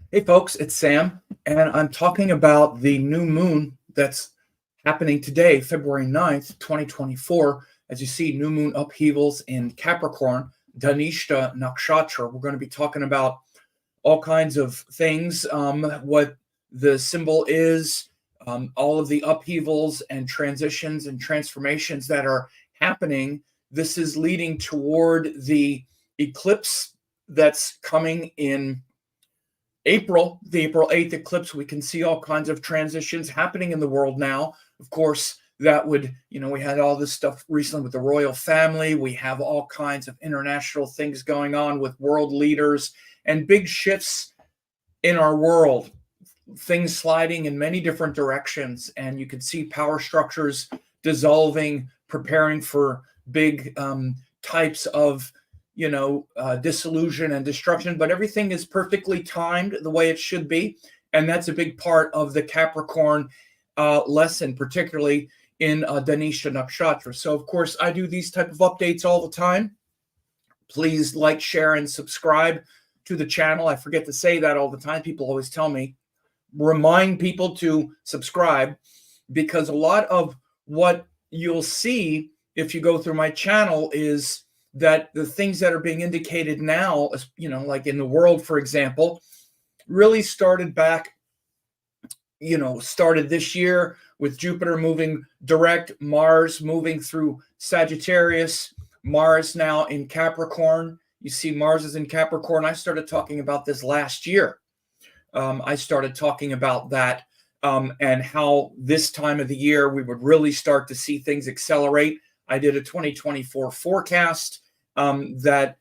Hey folks, it's Sam, and I'm talking about the new moon that's happening today, February 9th, 2024. As you see, new moon upheavals in Capricorn, Dhanishta Nakshatra. We're going to be talking about all kinds of things, what the symbol is, all of the upheavals and transitions and transformations that are happening. This is leading toward the eclipse that's coming in April, the April 8th eclipse. We can see all kinds of transitions happening in the world now. Of course, that would, we had all this stuff recently with the royal family. We have all kinds of international things going on with world leaders and big shifts in our world, things sliding in many different directions. And you can see power structures dissolving, preparing for big types of disillusion and destruction, but everything is perfectly timed the way it should be. And that's a big part of the Capricorn lesson, particularly in Dhanishta Nakshatra. So, of course, I do these type of updates all the time. Please like, share, and subscribe to the channel. I forget to say that all the time. People always tell me, remind people to subscribe, because a lot of what you'll see if you go through my channel is that the things that are being indicated now, like in the world, for example, really started back, started this year with Jupiter moving direct, Mars moving through Sagittarius, Mars now in Capricorn. You see Mars is in Capricorn. I started talking about this last year. I started talking about that and how this time of the year we would really start to see things accelerate. I did a 2024 forecast that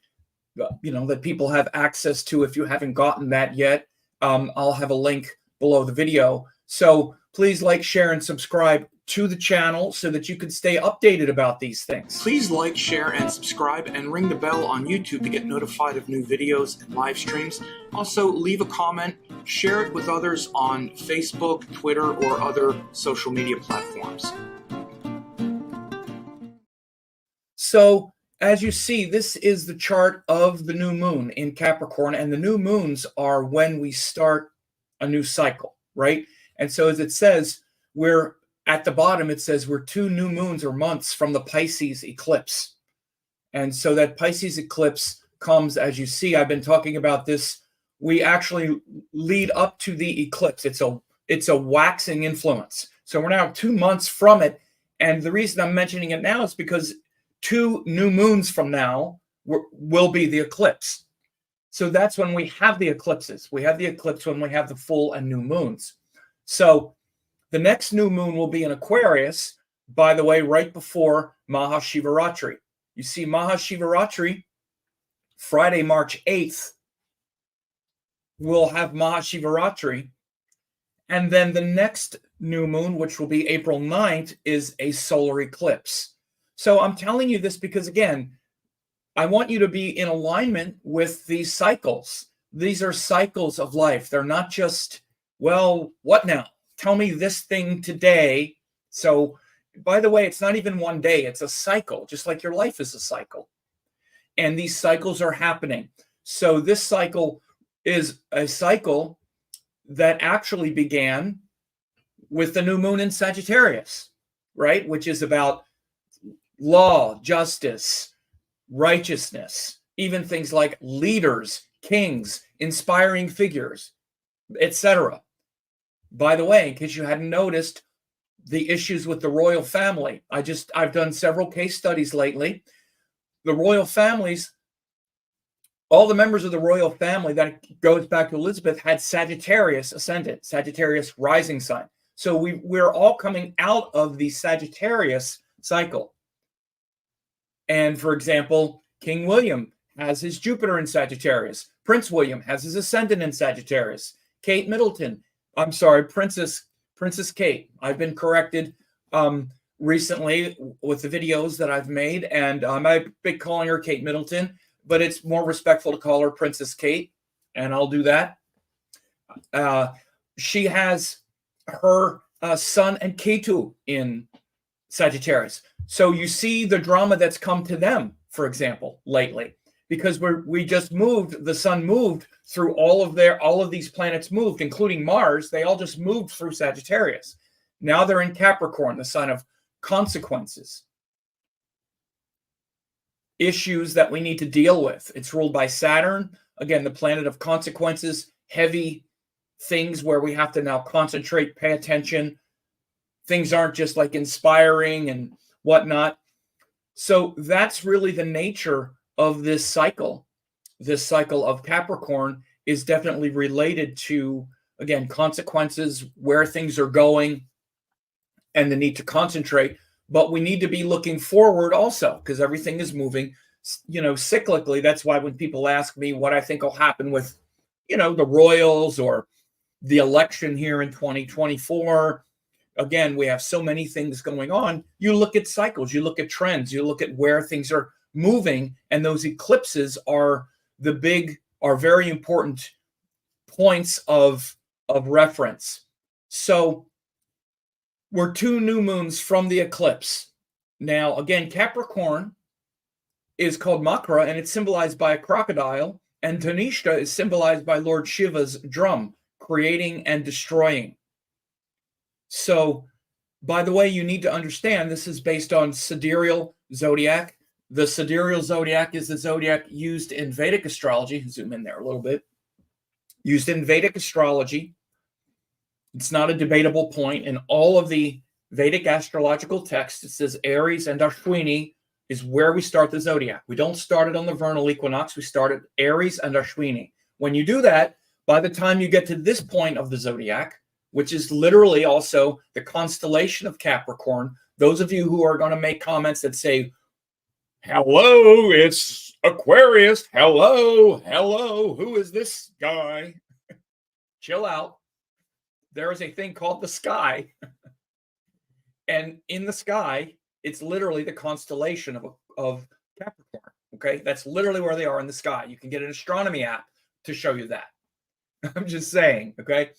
people have access to. If you haven't gotten that yet, I'll have a link below the video. So please like, share, and subscribe to the channel so that you can stay updated about these things. Please like, share, and subscribe, and ring the bell on YouTube to get notified of new videos and live streams. Also, leave a comment, share it with others on Facebook, Twitter, or other social media platforms. So, as you see, this is the chart of the new moon in Capricorn, and the new moons are when we start a new cycle, right? And so as it says, we're at the bottom, it says we're 2 new moons or months from the Pisces eclipse. And so that Pisces eclipse comes, as you see, I've been talking about this. We actually lead up to the eclipse. It's a waxing influence. So we're now 2 months from it. And the reason I'm mentioning it now is because 2 new moons from now will be the eclipse. So that's when we have the eclipses. We have the eclipse when we have the full and new moons. So the next new moon will be in Aquarius, by the way, right before Mahashivaratri. You see Mahashivaratri, Friday, March 8th, we'll have Mahashivaratri. And then the next new moon, which will be April 9th, is a solar eclipse. So I'm telling you this because, again, I want you to be in alignment with these cycles. These are cycles of life. They're not just, well, what now? Tell me this thing today. So, by the way, it's not even one day. It's a cycle, just like your life is a cycle. And these cycles are happening. So this cycle is a cycle that actually began with the new moon in Sagittarius, right? Which is about law, justice, righteousness, even things like leaders, kings, inspiring figures, etc. By the way, in case you hadn't noticed, the issues with the royal family. I've done several case studies lately. The royal families, all the members of the royal family, that goes back to Elizabeth, had Sagittarius ascendant, Sagittarius rising sign. So we're all coming out of the Sagittarius cycle. And for example, King William has his Jupiter in Sagittarius. Prince William has his ascendant in Sagittarius. Princess Kate. I've been corrected recently with the videos that I've made, and I've been calling her Kate Middleton, but it's more respectful to call her Princess Kate, and I'll do that. She has her Sun and Ketu in Sagittarius. So you see the drama that's come to them, for example, lately. because we just moved, the sun moved through all of these planets moved, including Mars. They all just moved through Sagittarius. Now they're in Capricorn, the sign of consequences, issues that we need to deal with. It's ruled by Saturn, again, the planet of consequences, heavy things where we have to now concentrate, pay attention. Things aren't just like inspiring and whatnot. So that's really the nature of this cycle. This cycle of Capricorn is definitely related to, again, consequences, where things are going, and the need to concentrate. But we need to be looking forward also, because everything is moving, cyclically. That's why when people ask me what I think will happen with, the royals or the election here in 2024, again, we have so many things going on. You look at cycles, you look at trends, you look at where things are moving, and those eclipses are very important points of reference. So we're 2 new moons from the eclipse. Now, again, Capricorn is called Makara, and it's symbolized by a crocodile, and Dhanishta is symbolized by Lord Shiva's drum, creating and destroying. So, by the way, you need to understand this is based on sidereal zodiac. The sidereal zodiac is the zodiac used in Vedic astrology. Zoom in there a little bit. Used in Vedic astrology. It's not a debatable point. In all of the Vedic astrological texts, it says Aries and Ashwini is where we start the zodiac. We don't start it on the vernal equinox. We start at Aries and Ashwini. When you do that, by the time you get to this point of the zodiac, which is literally also the constellation of Capricorn, those of you who are going to make comments that say, hello, it's Aquarius. Hello, who is this guy? Chill out. There is a thing called the sky. And in the sky, it's literally the constellation of Capricorn. Okay, that's literally where they are in the sky. You can get an astronomy app to show you that. I'm just saying, okay?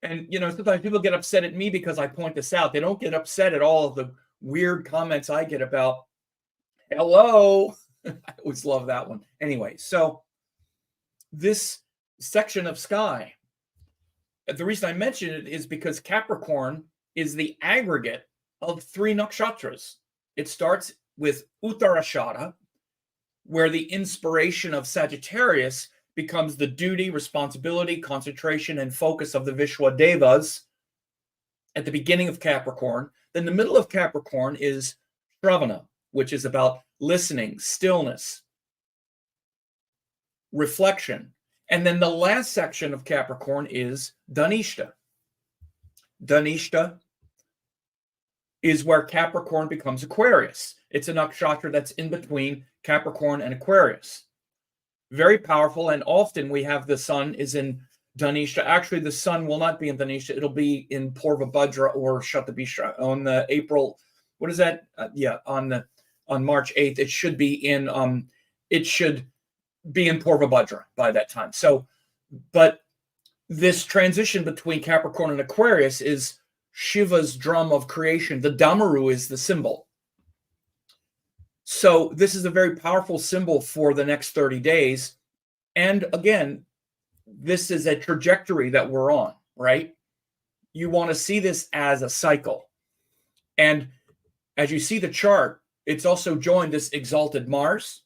And, sometimes people get upset at me because I point this out. They don't get upset at all of the weird comments I get about, hello. I always love that one. Anyway, so this section of sky, the reason I mention it is because Capricorn is the aggregate of 3 nakshatras. It starts with Uttarashada, where the inspiration of Sagittarius becomes the duty, responsibility, concentration, and focus of the Vishwa Devas at the beginning of Capricorn. Then the middle of Capricorn is Shravana, which is about listening, stillness, reflection. And then the last section of Capricorn is Dhanishta. Dhanishta is where Capricorn becomes Aquarius. It's a nakshatra that's in between Capricorn and Aquarius. Very powerful, and often we have the sun is in Dhanishta. Actually, the sun will not be in Dhanishta. It'll be in Purvabhadra or Shatabishra on the April. What is that? On March 8th. It should be in Purvabhadra by that time. So, but this transition between Capricorn and Aquarius is Shiva's drum of creation. The Damaru is the symbol. So this is a very powerful symbol for the next 30 days. And again, this is a trajectory that we're on, right? You want to see this as a cycle. And as you see the chart, it's also joined this exalted Mars.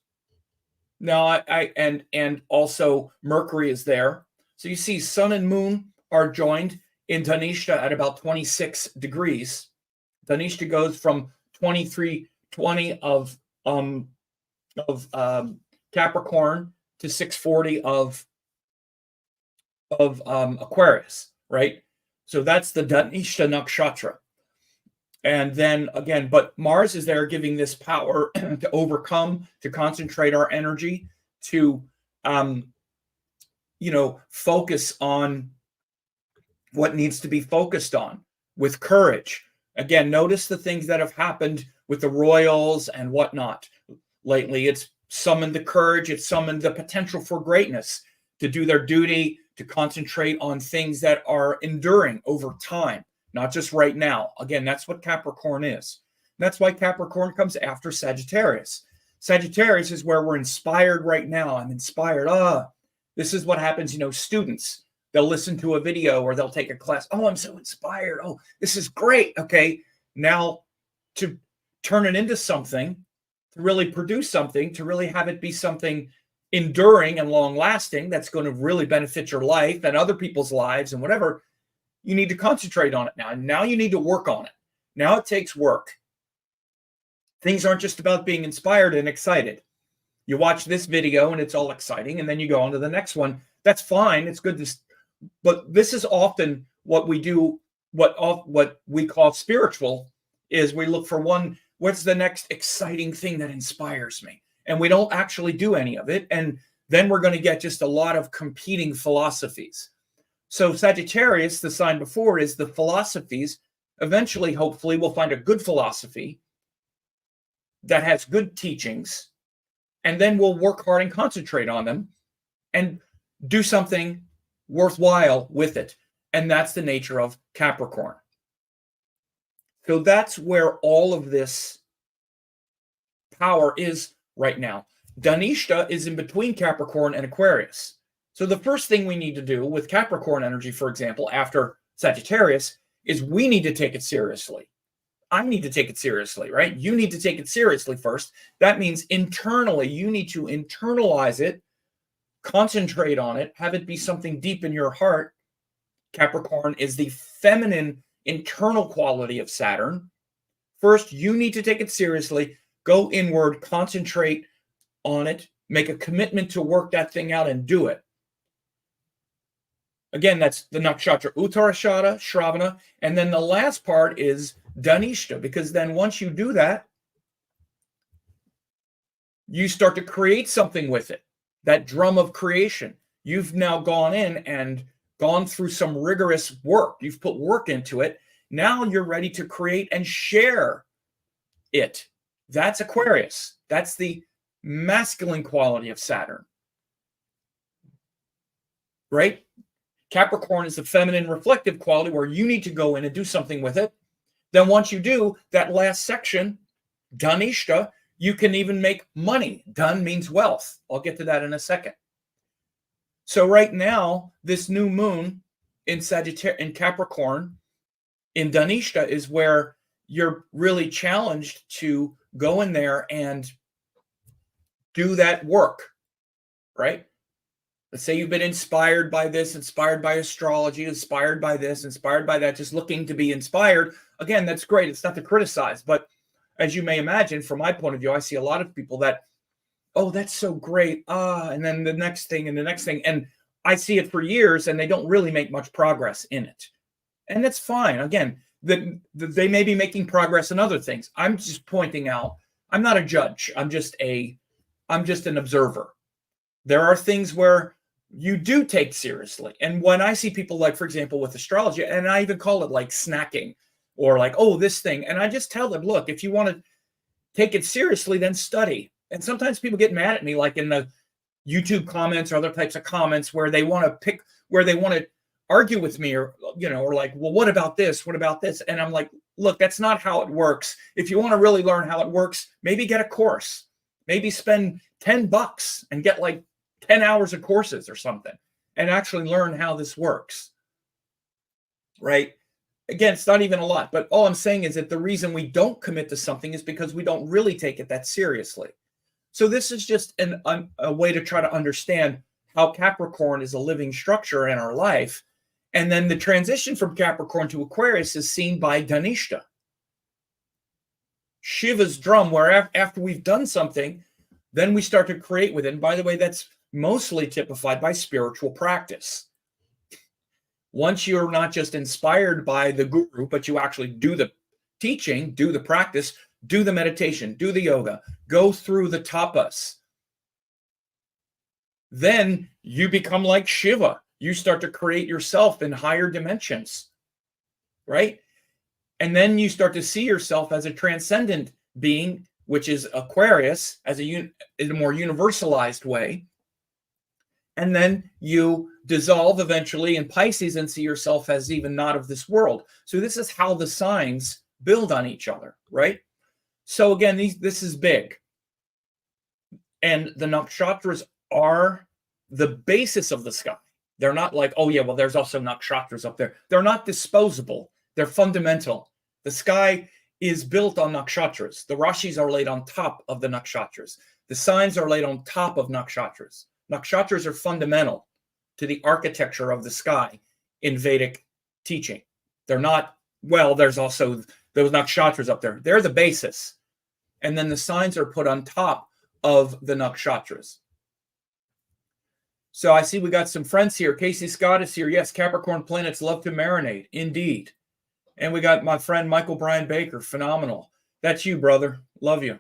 Now, and also Mercury is there. So you see Sun and Moon are joined in Dhanishta at about 26 degrees. Dhanishta goes from 2320 of Capricorn to 640 of Aquarius, right? So that's the Dhanishta Nakshatra. And then again, but Mars is there giving this power to overcome, to concentrate our energy, to focus on what needs to be focused on with courage. Again, notice the things that have happened with the royals and whatnot lately. It's summoned the courage, it's summoned the potential for greatness, to do their duty, to concentrate on things that are enduring over time, not just right now. Again, that's what Capricorn is. That's why Capricorn comes after Sagittarius. Sagittarius is where we're inspired right now. I'm inspired. This is what happens, students, they'll listen to a video or they'll take a class. Oh, I'm so inspired. Oh, this is great. Okay. Now to turn it into something, to really produce something, to really have it be something enduring and long lasting that's going to really benefit your life and other people's lives and whatever, you need to concentrate on it now. And now you need to work on it. Now it takes work. Things aren't just about being inspired and excited. You watch this video and it's all exciting, and then you go on to the next one. That's fine. It's good to, but this is often what we do. What we call spiritual is we look for what's the next exciting thing that inspires me? And we don't actually do any of it. And then we're going to get just a lot of competing philosophies. So Sagittarius, the sign before, is the philosophies. Eventually, hopefully, we'll find a good philosophy that has good teachings, and then we'll work hard and concentrate on them and do something worthwhile with it. And that's the nature of Capricorn. So that's where all of this power is right now. Dhanishta is in between Capricorn and Aquarius. So the first thing we need to do with Capricorn energy, for example, after Sagittarius, is we need to take it seriously. I need to take it seriously, right? You need to take it seriously first. That means internally, you need to internalize it, concentrate on it, have it be something deep in your heart. Capricorn is the feminine internal quality of Saturn. First, you need to take it seriously, go inward, concentrate on it, make a commitment to work that thing out and do it. Again, that's the nakshatra Uttarashada, Shravana, and then the last part is Dhanishta, because then once you do that, you start to create something with it, that drum of creation. You've now gone in and gone through some rigorous work. You've put work into it. Now you're ready to create and share it. That's Aquarius. That's the masculine quality of Saturn, right? Capricorn is the feminine reflective quality where you need to go in and do something with it. Then once you do that last section, Dhanishta, you can even make money. Dhan means wealth. I'll get to that in a second. So right now, this new moon in Capricorn, in Dhanishta, is where you're really challenged to go in there and do that work, right? Let's say you've been inspired by this, inspired by astrology, inspired by this, inspired by that, just looking to be inspired. Again, that's great. It's not to criticize, but as you may imagine, from my point of view, I see a lot of people that, oh, that's so great. And then the next thing and the next thing. And I see it for years and they don't really make much progress in it. And that's fine. Again, they may be making progress in other things. I'm just pointing out, I'm not a judge. I'm just an observer. There are things where you do take seriously. And when I see people like, for example, with astrology, and I even call it like snacking or like, oh, this thing. And I just tell them, look, if you want to take it seriously, then study. And sometimes people get mad at me, like in the YouTube comments or other types of comments where they want to argue with me or like, well, what about this? What about this? And I'm like, look, that's not how it works. If you want to really learn how it works, maybe get a course, maybe spend $10 and get like 10 hours of courses or something and actually learn how this works, right? Again, it's not even a lot, but all I'm saying is that the reason we don't commit to something is because we don't really take it that seriously. So this is just a way to try to understand how Capricorn is a living structure in our life. And then the transition from Capricorn to Aquarius is seen by Dhanishta, Shiva's drum, where after we've done something, then we start to create with it. And by the way, that's mostly typified by spiritual practice. Once you're not just inspired by the guru, but you actually do the teaching, do the practice, do the meditation, do the yoga, go through the tapas, then you become like Shiva. You start to create yourself in higher dimensions, right? And then you start to see yourself as a transcendent being, which is Aquarius, in a more universalized way. And then you dissolve eventually in Pisces and see yourself as even not of this world. So this is how the signs build on each other, right? So again, this is big. And the nakshatras are the basis of the sky. They're not like, oh yeah, well, there's also nakshatras up there. They're not disposable. They're fundamental. The sky is built on nakshatras. The rashis are laid on top of the nakshatras. The signs are laid on top of nakshatras. Nakshatras are fundamental to the architecture of the sky in Vedic teaching. They're not, well, there's also those nakshatras up there. They're the basis. And then the signs are put on top of the nakshatras. So I see we got some friends here. Casey Scott is here. Yes, Capricorn planets love to marinate. Indeed. And we got my friend Michael Brian Baker. Phenomenal. That's you, brother. Love you.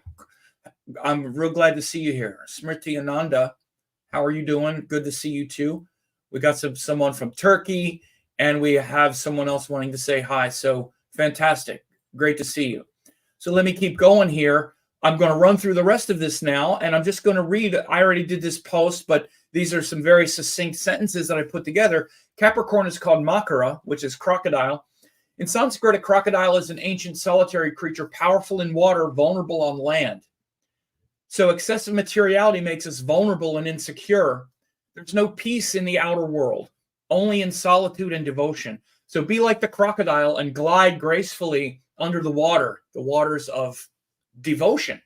I'm real glad to see you here. Smriti Ananda, how are you doing? Good to see you too. We got someone from Turkey, and we have someone else wanting to say hi. So fantastic. Great to see you. So let me keep going here. I'm going to run through the rest of this now, and I'm just going to read. I already did this post, but these are some very succinct sentences that I put together. Capricorn is called Makara, which is crocodile. In Sanskrit, a crocodile is an ancient solitary creature, powerful in water, vulnerable on land. So excessive materiality makes us vulnerable and insecure. There's no peace in the outer world, only in solitude and devotion. So be like the crocodile and glide gracefully under the waters of devotion.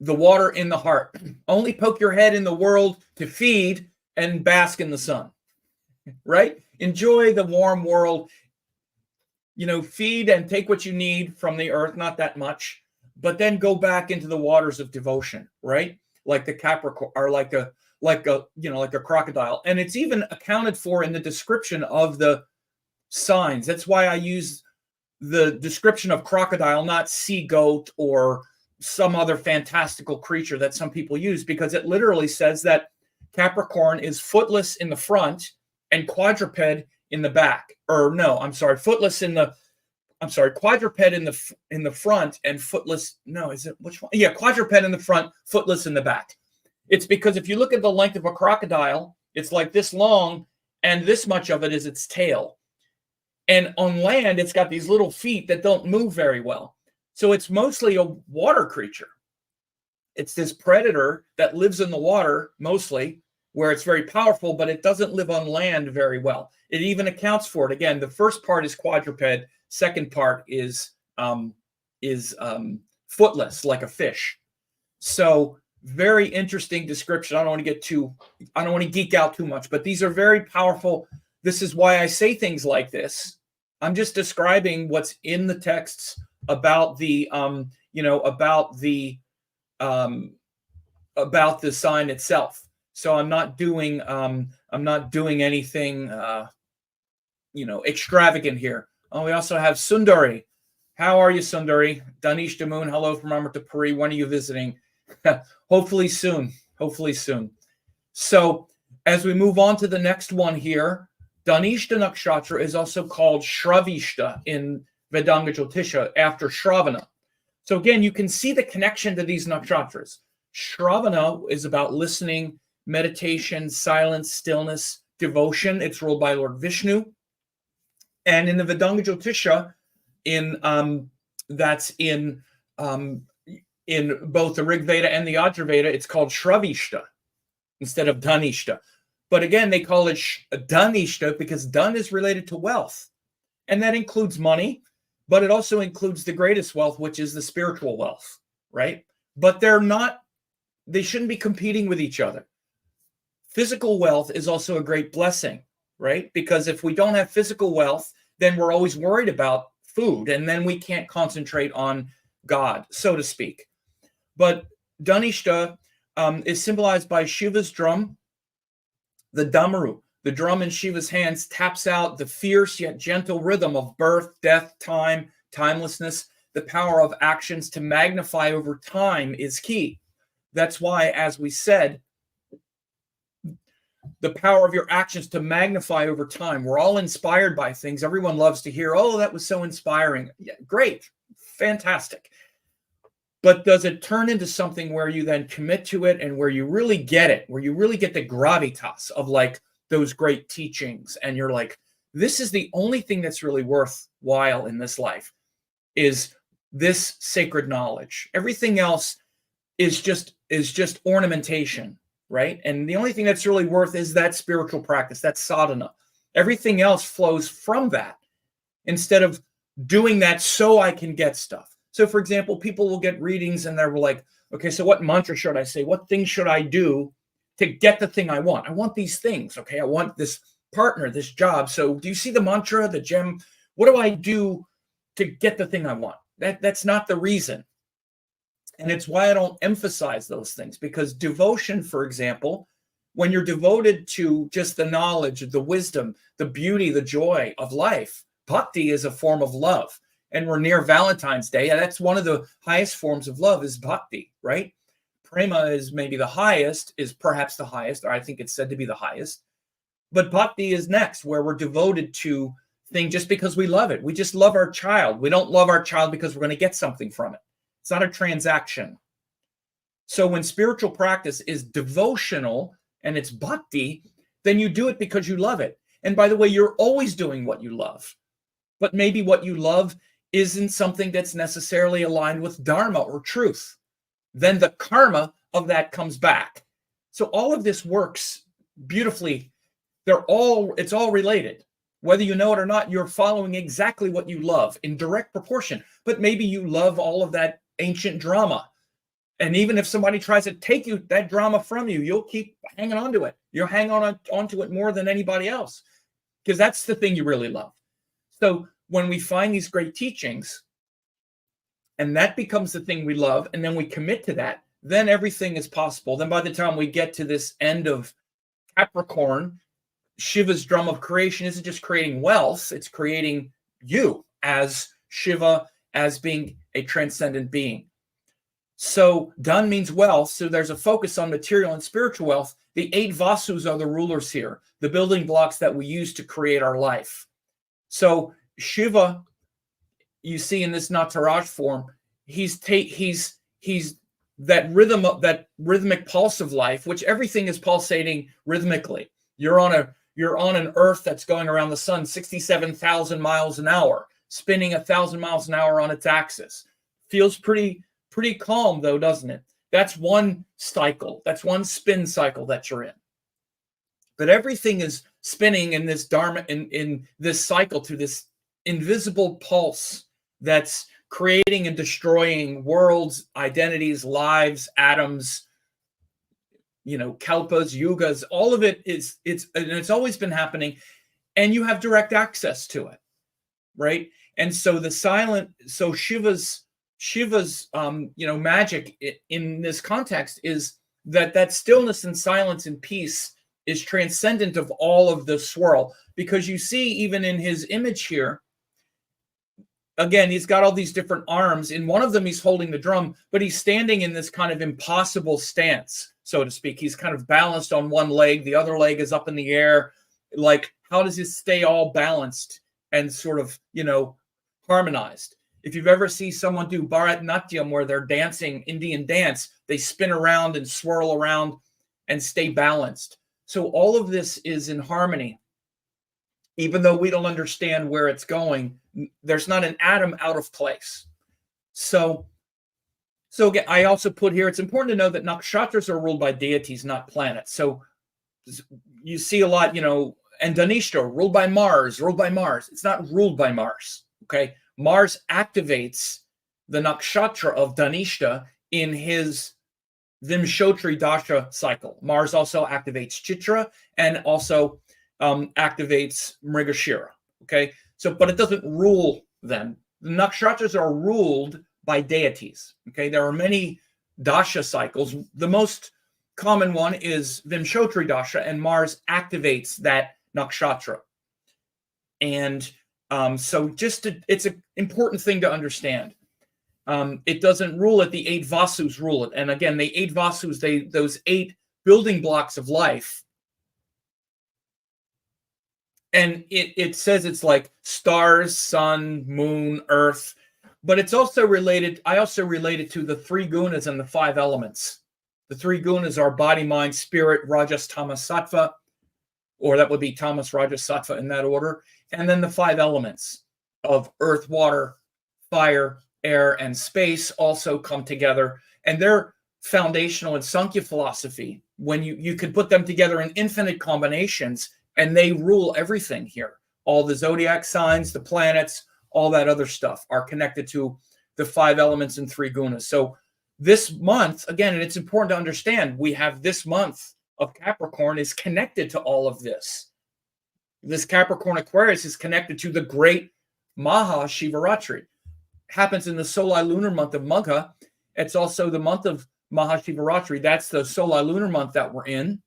The water in the heart. Only poke your head in the world to feed and bask in the sun, right? Enjoy the warm world. You know, feed and take what you need from the earth, not that much, but then go back into the waters of devotion, right? Like the Capricorn, or like a crocodile. And it's even accounted for in the description of the signs. That's why I use the description of crocodile, not sea goat or some other fantastical creature that some people use, because it literally says that Capricorn is footless in the front and quadruped in the back. Or no, I'm sorry, quadruped in the front and footless. No, is it which one? Yeah, quadruped in the front, footless in the back. It's because if you look at the length of a crocodile, it's like this long, and this much of it is its tail. And on land, it's got these little feet that don't move very well. So it's mostly a water creature. It's this predator that lives in the water mostly, where it's very powerful, but it doesn't live on land very well. It even accounts for it. Again, the first part is quadruped. Second part is footless, like a fish. So very interesting description. I don't want to geek out too much, but these are very powerful. This is why I say things like this. I'm just describing what's in the texts about the sign itself. So I'm not doing anything extravagant here. Oh, we also have Sundari. How are you, Sundari? Dhanishta Moon, hello from Amrita Puri. When are you visiting? Hopefully soon. Hopefully soon. So as we move on to the next one here, Dhanishta Nakshatra is also called Shravishta in Vedanga Jyotisha after Shravana. So again, you can see the connection to these nakshatras. Shravana is about listening, meditation, silence, stillness, devotion. It's ruled by Lord Vishnu. And in the Vedanga Jyotisha, that's in both the Rig Veda and the Yajur Veda, it's called Shravishta instead of Dhanishta. But again, they call it Dhanishta because Dhan is related to wealth. And that includes money, but it also includes the greatest wealth, which is the spiritual wealth, right? But they shouldn't be competing with each other. Physical wealth is also a great blessing, right? Because if we don't have physical wealth, then we're always worried about food, and then we can't concentrate on God, so to speak. But Dhanishta is symbolized by Shiva's drum. The Damaru, the drum in Shiva's hands, taps out the fierce yet gentle rhythm of birth, death, time, timelessness. The power of actions to magnify over time is key. That's why, as we said, the power of your actions to magnify over time. We're all inspired by things. Everyone loves to hear, oh, that was so inspiring. Yeah, great, fantastic. But does it turn into something where you then commit to it and where you really get it, where you really get the gravitas of like those great teachings, and you're like, this is the only thing that's really worthwhile in this life, is this sacred knowledge. Everything else is just is just ornamentation, right? And the only thing that's really worth is that spiritual practice, that sadhana. Everything else flows from that instead of doing that so I can get stuff. So, for example, people will get readings and they're like, okay, so what mantra should I say? What thing should I do to get the thing I want? I want these things, okay? I want this partner, this job. So do you see the mantra, the gem? What do I do to get the thing I want? That's not the reason. And it's why I don't emphasize those things, because devotion, for example, when you're devoted to just the knowledge, the wisdom, the beauty, the joy of life, bhakti is a form of love. And we're near Valentine's Day. And that's one of the highest forms of love is bhakti, right? Prema is maybe the highest, is perhaps the highest, or I think it's said to be the highest. But bhakti is next, where we're devoted to things just because we love it. We just love our child. We don't love our child because we're going to get something from it. It's not a transaction. So when spiritual practice is devotional and it's bhakti, then you do it because you love it. And by the way, you're always doing what you love. But maybe what you love isn't something that's necessarily aligned with dharma or truth. Then the karma of that comes back. So all of this works beautifully. It's all related. Whether you know it or not, you're following exactly what you love in direct proportion. But maybe you love all of that ancient drama. And even if somebody tries to take that drama from you, you'll keep hanging on to it. You'll hang onto it more than anybody else, because that's the thing you really love. So when we find these great teachings, and that becomes the thing we love, and then we commit to that, then everything is possible. Then by the time we get to this end of Capricorn, Shiva's drum of creation isn't just creating wealth, it's creating you as Shiva, as being a transcendent being. So Dhan means wealth, so there's a focus on material and spiritual wealth. The 8 Vasus are the rulers here, the building blocks that we use to create our life. So Shiva, you see in this Nataraj form, he's that rhythm of that rhythmic pulse of life, which everything is pulsating rhythmically. You're on an earth that's going around the sun 67,000 miles an hour, spinning 1,000 miles an hour on its axis. Feels pretty calm though, doesn't it? That's one cycle. That's one spin cycle that you're in. But everything is spinning in this dharma, in this cycle, to this invisible pulse that's creating and destroying worlds, identities, lives, atoms, kalpas, yugas. All of it it's always been happening, and you have direct access to it, right? And so Shiva's magic in this context is that stillness and silence and peace is transcendent of all of the swirl, because you see even in his image here, again, he's got all these different arms. In one of them, he's holding the drum, but he's standing in this kind of impossible stance, so to speak. He's kind of balanced on one leg. The other leg is up in the air. Like, how does he stay all balanced and sort of, harmonized? If you've ever seen someone do Bharatanatyam, where they're dancing Indian dance, they spin around and swirl around and stay balanced. So all of this is in harmony. Even though we don't understand where it's going, there's not an atom out of place. So again, I also put here, it's important to know that nakshatras are ruled by deities, not planets. So you see a lot, and Dhanishta, ruled by Mars. It's not ruled by Mars, okay? Mars activates the nakshatra of Dhanishta in his Vimshotri Dasha cycle. Mars also activates Chitra and also activates Mrigashira, okay? So, but it doesn't rule them. The nakshatras are ruled by deities, okay? There are many Dasha cycles. The most common one is Vimshotri Dasha, and Mars activates that nakshatra. And so it's an important thing to understand. It doesn't rule it. The 8 Vasus rule it. And again, the 8 Vasus, those 8 building blocks of life. And it says it's like stars, sun, moon, earth. But it's also related, I also relate it to the 3 gunas and the 5 elements. The 3 gunas are body, mind, spirit, rajas, tamas, sattva, or that would be tamas, rajas, sattva in that order. And then the 5 elements of earth, water, fire, air, and space also come together. And they're foundational in Sankhya philosophy, when you could put them together in infinite combinations, and they rule everything here. All the zodiac signs, the planets, all that other stuff are connected to the 5 elements and 3 gunas. So this month, again, and it's important to understand, we have this month of Capricorn is connected to all of this. This Capricorn Aquarius is connected to the great Maha Shivaratri. Happens in the solar lunar month of Magha. It's also the month of Maha Shivaratri. That's the solar lunar month that we're in.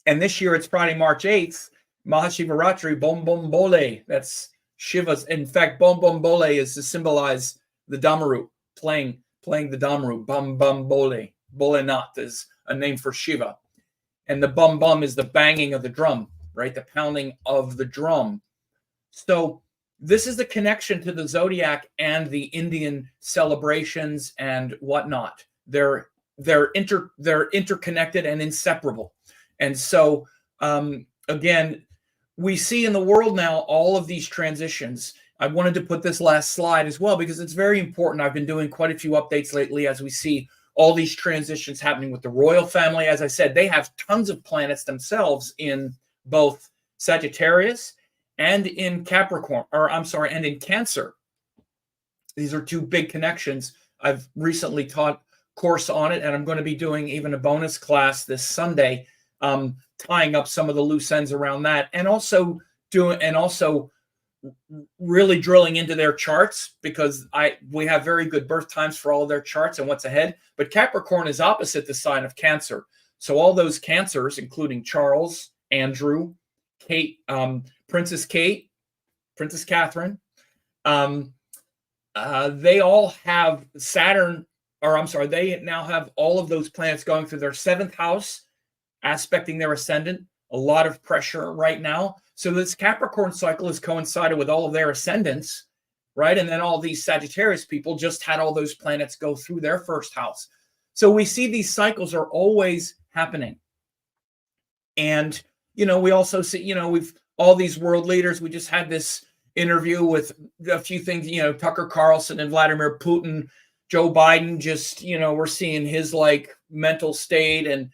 And this year it's Friday, March 8th. Maha Shivaratri, Bom Bom Bole. That's Shiva's. In fact, Bom Bom Bole is to symbolize the Damaru, playing the Damaru. Bum Bum Bole. Bolenath is a name for Shiva. And the bum bum is the banging of the drum, right? The pounding of the drum. So this is the connection to the zodiac and the Indian celebrations and whatnot. They're interconnected and inseparable. And so, again, we see in the world now all of these transitions. I wanted to put this last slide as well because it's very important. I've been doing quite a few updates lately as we see all these transitions happening with the royal family. As I said, they have tons of planets themselves in both Sagittarius and in Capricorn, and in Cancer. These are 2 big connections. I've recently taught course on it, and I'm going to be doing even a bonus class this Sunday, tying up some of the loose ends around that, and also really drilling into their charts, because we have very good birth times for all of their charts and what's ahead. But Capricorn is opposite the sign of Cancer. So all those Cancers, including Charles, Andrew, Kate, Princess Catherine, they all have they now have all of those planets going through their 7th house, aspecting their ascendant. A lot of pressure right now. So this Capricorn cycle has coincided with all of their ascendants, right? And then all these Sagittarius people just had all those planets go through their 1st house. So we see these cycles are always happening. And, we also see, we've all these world leaders. We just had this interview with a few things, Tucker Carlson and Vladimir Putin, Joe Biden, just, we're seeing his mental state, and,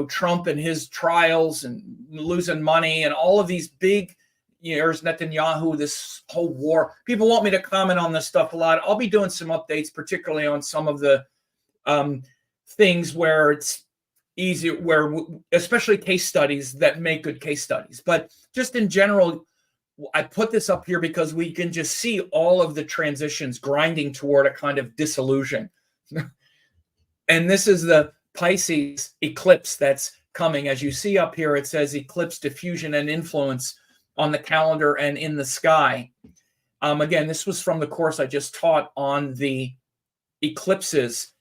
Trump and his trials and losing money and all of these big, there's Netanyahu, this whole war. People want me to comment on this stuff a lot. I'll be doing some updates, particularly on some of the things where it's easier, especially case studies that make good case studies. But just in general, I put this up here because we can just see all of the transitions grinding toward a kind of dissolution. And this is the Pisces eclipse that's coming. As you see up here, it says eclipse, diffusion, and influence on the calendar and in the sky. Again, this was from the course I just taught on the eclipses,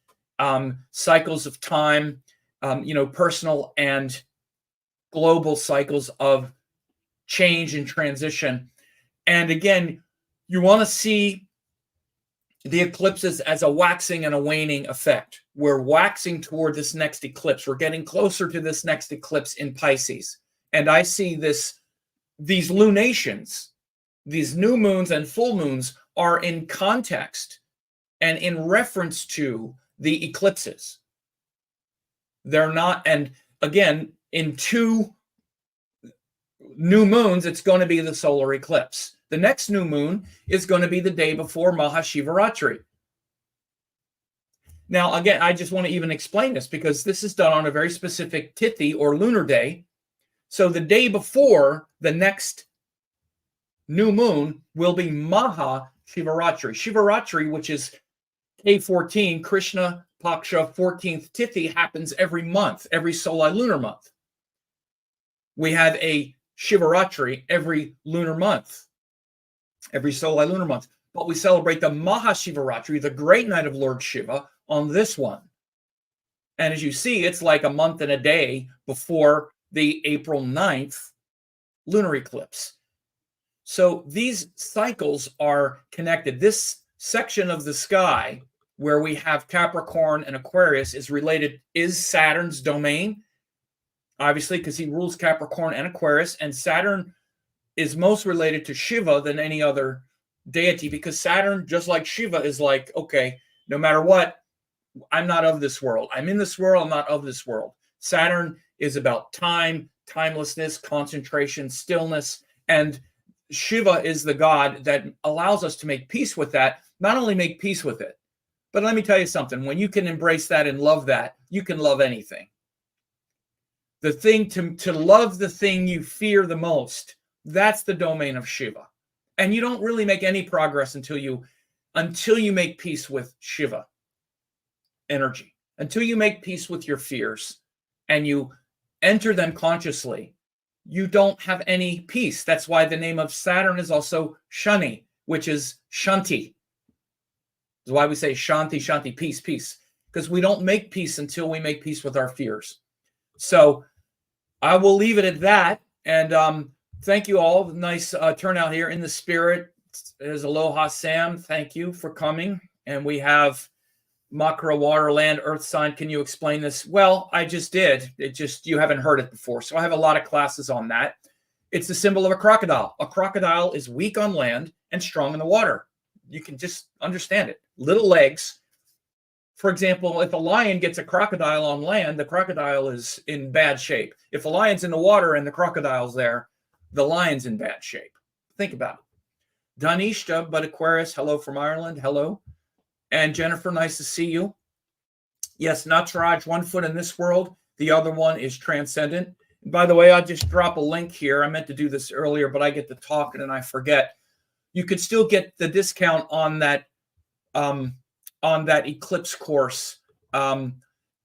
cycles of time, personal and global cycles of change and transition. And again, you want to see the eclipses as a waxing and a waning effect. We're waxing toward this next eclipse. We're getting closer to this next eclipse in Pisces. And I see these lunations, these new moons and full moons, are in context and in reference to the eclipses. They're not, and again, in 2 new moons, it's going to be the solar eclipse. The next new moon is going to be the day before Mahashivaratri. Now, again, I just want to even explain this because this is done on a very specific tithi or lunar day. So the day before the next new moon will be Mahashivaratri. Shivaratri, which is K14, Krishna Paksha 14th Tithi, happens every month, every solar lunar month. We have a Shivaratri every lunar month, every solar lunar month. But we celebrate the Mahashivaratri, the great night of Lord Shiva, on this one. And as you see, it's like a month and a day before the April 9th lunar eclipse. So these cycles are connected. This section of the sky where we have Capricorn and Aquarius is Saturn's domain, obviously, because he rules Capricorn and Aquarius, and Saturn is most related to Shiva than any other deity, because Saturn, just like Shiva, is like, okay, no matter what, I'm not of this world. I'm in this world. I'm not of this world. Saturn is about time, timelessness, concentration, stillness. And Shiva is the god that allows us to make peace with that. Not only make peace with it, but let me tell you something. When you can embrace that and love that, you can love anything. The thing to love the thing you fear the most, that's the domain of Shiva. And you don't really make any progress until you make peace with Shiva energy, until you make peace with your fears and you enter them consciously. You don't have any peace. That's why the name of Saturn is also Shani, which is Shanti. That's why we say Shanti, Shanti, peace, peace, because we don't make peace until we make peace with our fears. So I will leave it at that. And thank you all. Nice turnout here in the spirit. There's Aloha Sam. Thank you for coming. And we have Makara, water, land, earth sign. Can you explain this? Well, I just did. You haven't heard it before. So I have a lot of classes on that. It's the symbol of a crocodile. A crocodile is weak on land and strong in the water. You can just understand it. Little legs. For example, if a lion gets a crocodile on land, the crocodile is in bad shape. If a lion's in the water and the crocodile's there, the lion's in bad shape. Think about it. Dhanishta, but Aquarius, hello from Ireland. Hello. And Jennifer, nice to see you. Yes, Nataraj, 1 foot in this world. The other one is transcendent. And by the way, I'll just drop a link here. I meant to do this earlier, but I get to talking and I forget. You could still get the discount on that eclipse course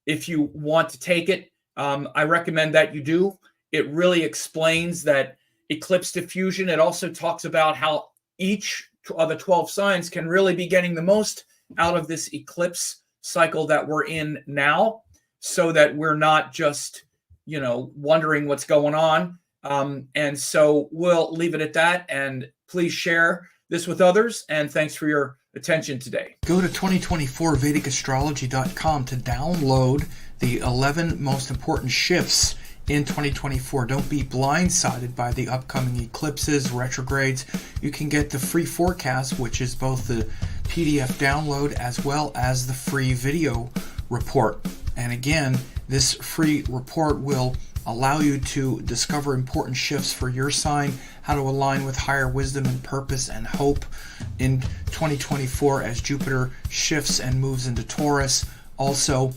if you want to take it. I recommend that you do. It really explains that eclipse diffusion. It also talks about how each of the 12 signs can really be getting the most out of this eclipse cycle that we're in now, so that we're not just, wondering what's going on. And so we'll leave it at that. And please share this with others. And thanks for your attention today. Go to 2024vedicastrology.com to download the 11 most important shifts in 2024. Don't be blindsided by the upcoming eclipses, retrogrades. You can get the free forecast, which is both the PDF download as well as the free video report. And again, this free report will allow you to discover important shifts for your sign, how to align with higher wisdom and purpose and hope in 2024 as Jupiter shifts and moves into Taurus. Also,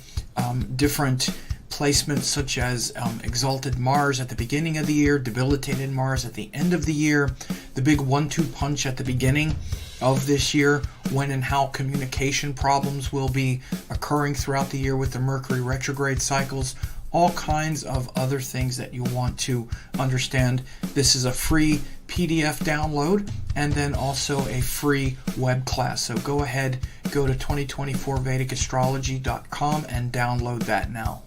different placements such as exalted Mars at the beginning of the year, debilitated Mars at the end of the year, the big 1-2 punch at the beginning of this year, when and how communication problems will be occurring throughout the year with the Mercury retrograde cycles, all kinds of other things that you want to understand. This is a free PDF download and then also a free web class. So go ahead, go to 2024vedicastrology.com and download that now.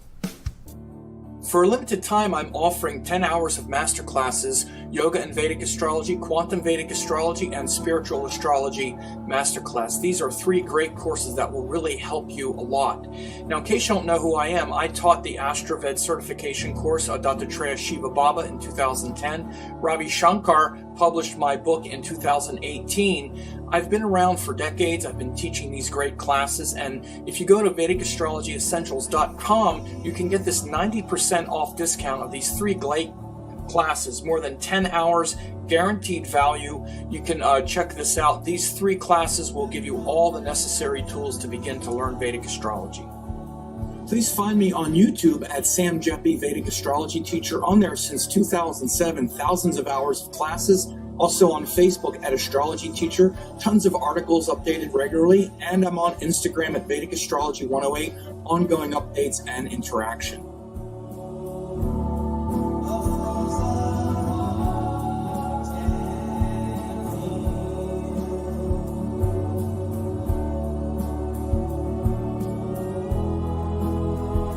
For a limited time, I'm offering 10 hours of masterclasses, Yoga and Vedic Astrology, Quantum Vedic Astrology, and Spiritual Astrology Masterclass. These are 3 great courses that will really help you a lot. Now, in case you don't know who I am, I taught the Astraved certification course, Dattatreya Shiva Baba, in 2010. Ravi Shankar published my book in 2018. I've been around for decades. I've been teaching these great classes, and if you go to VedicAstrologyEssentials.com, you can get this 90% off discount of these 3 great classes, more than 10 hours, guaranteed value. You can check this out. These 3 classes will give you all the necessary tools to begin to learn Vedic astrology. Please find me on YouTube at Sam Jeppy, Vedic Astrology Teacher. On there since 2007, thousands of hours of classes. Also on Facebook at Astrology Teacher, tons of articles updated regularly, and I'm on Instagram at Vedic Astrology 108, ongoing updates and interaction.